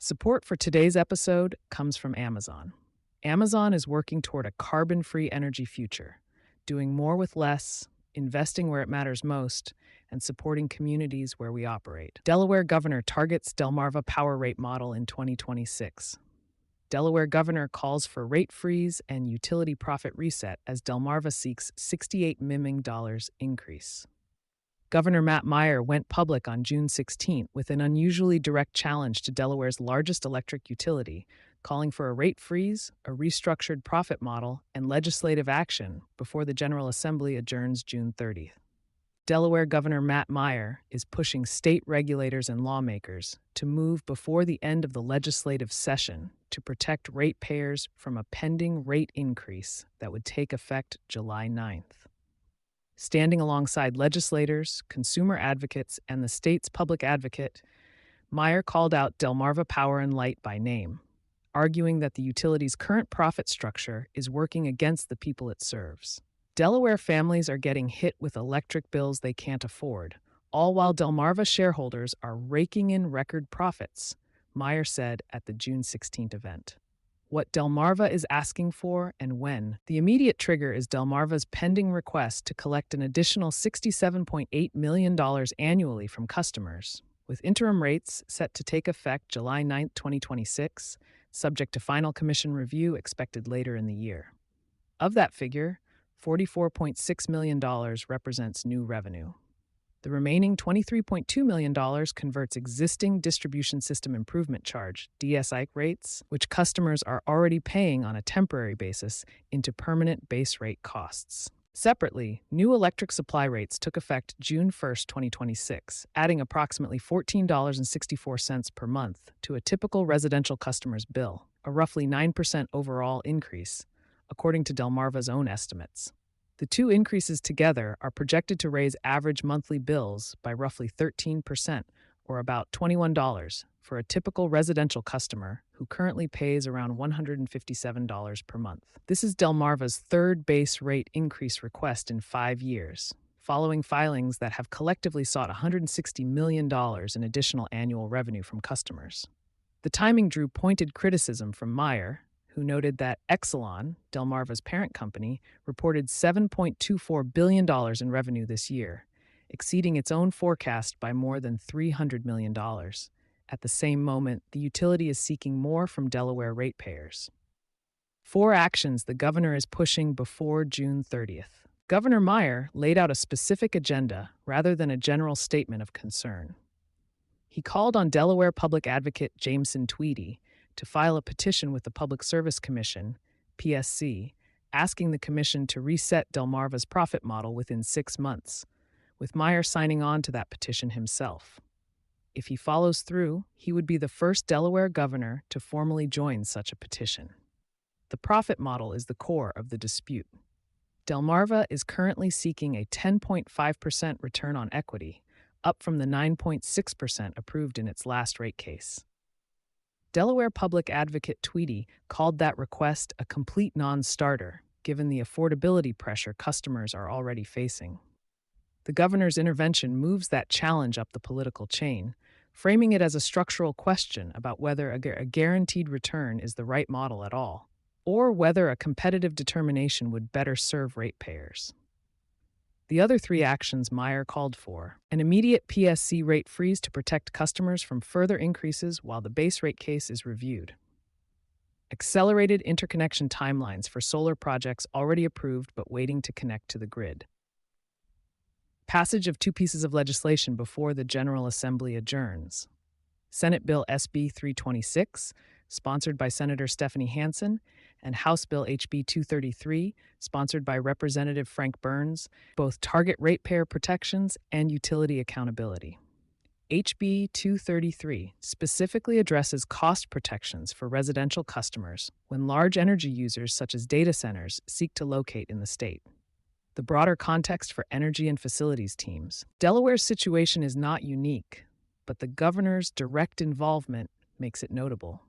Support for today's episode comes from Amazon. Amazon is working toward a carbon-free energy future, doing more with less, investing where it matters most, and supporting communities where we operate. Delaware governor targets Delmarva power rate model in 2026. Delaware governor calls for rate freeze and utility profit reset as Delmarva seeks $68 million increase. Governor Meyer went public on June 16 with an unusually direct challenge to Delaware's largest electric utility, calling for a rate freeze, a restructured profit model, and legislative action before the General Assembly adjourns June 30th. Delaware Governor Meyer is pushing state regulators and lawmakers to move before the end of the legislative session to protect ratepayers from a pending rate increase that would take effect July 9th. Standing alongside legislators, consumer advocates, and the state's public advocate, Meyer called out Delmarva Power and Light by name, arguing that the utility's current profit structure is working against the people it serves. Delaware families are getting hit with electric bills they can't afford, all while Delmarva shareholders are raking in record profits, Meyer said at the June 16th event. What Delmarva is asking for and when. The immediate trigger is Delmarva's pending request to collect an additional $67.8 million annually from customers, with interim rates set to take effect July 9, 2026, subject to final commission review expected later in the year. Of that figure, $44.6 million represents new revenue. The remaining $23.2 million converts existing distribution system improvement charge, DSI rates, which customers are already paying on a temporary basis, into permanent base rate costs. Separately, new electric supply rates took effect June 1, 2026, adding approximately $14.64 per month to a typical residential customer's bill, a roughly 9% overall increase, according to Delmarva's own estimates. The two increases together are projected to raise average monthly bills by roughly 13%, or about $21, for a typical residential customer who currently pays around $157 per month. This is Delmarva's third base rate increase request in 5 years, following filings that have collectively sought $160 million in additional annual revenue from customers. The timing drew pointed criticism from Meyer, who noted that Exelon, Delmarva's parent company, reported $7.24 billion in revenue this year, exceeding its own forecast by more than $300 million. At the same moment, the utility is seeking more from Delaware ratepayers. 4 actions the governor is pushing before June 30th. Governor Meyer laid out a specific agenda rather than a general statement of concern. He called on Delaware public advocate Jameson Tweedy to file a petition with the Public Service Commission, PSC, asking the commission to reset Delmarva's profit model within 6 months, with Meyer signing on to that petition himself. If he follows through, he would be the first Delaware governor to formally join such a petition. The profit model is the core of the dispute. Delmarva is currently seeking a 10.5% return on equity, up from the 9.6% approved in its last rate case. Delaware public advocate Tweedy called that request a complete non-starter, given the affordability pressure customers are already facing. The governor's intervention moves that challenge up the political chain, framing it as a structural question about whether a guaranteed return is the right model at all, or whether a competitive determination would better serve ratepayers. The other 3 actions Meyer called for: an immediate PSC rate freeze to protect customers from further increases while the base rate case is reviewed, accelerated interconnection timelines for solar projects already approved but waiting to connect to the grid, passage of 2 pieces of legislation before the General Assembly adjourns: Senate Bill SB 326, sponsored by Senator Stephanie Hansen, and House Bill HB 233, sponsored by Representative Frank Burns, both target ratepayer protections and utility accountability. HB 233 specifically addresses cost protections for residential customers when large energy users such as data centers seek to locate in the state. The broader context for energy and facilities teams. Delaware's situation is not unique, but the governor's direct involvement makes it notable.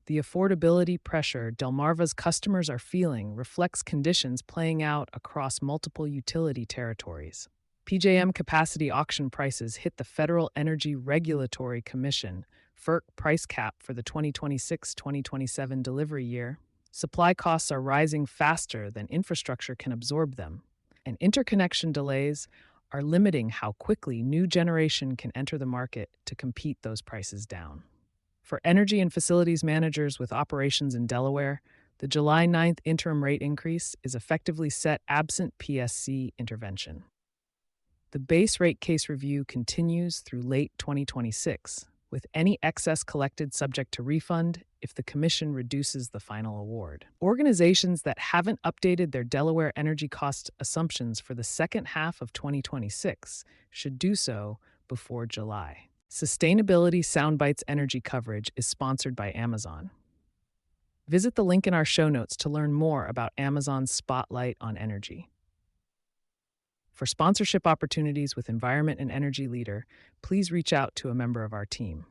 The affordability pressure Delmarva's customers are feeling reflects conditions playing out across multiple utility territories. PJM capacity auction prices hit the Federal Energy Regulatory Commission FERC price cap for the 2026-2027 delivery year, supply costs are rising faster than infrastructure can absorb them, and interconnection delays are limiting how quickly new generation can enter the market to compete those prices down. For energy and facilities managers with operations in Delaware, the July 9th interim rate increase is effectively set absent PSC intervention. The base rate case review continues through late 2026, with any excess collected subject to refund if the Commission reduces the final award. Organizations that haven't updated their Delaware energy cost assumptions for the second half of 2026 should do so before July. Sustainability Soundbites Energy coverage is sponsored by Amazon. Visit the link in our show notes to learn more about Amazon's spotlight on energy. For sponsorship opportunities with Environment and Energy Leader, please reach out to a member of our team.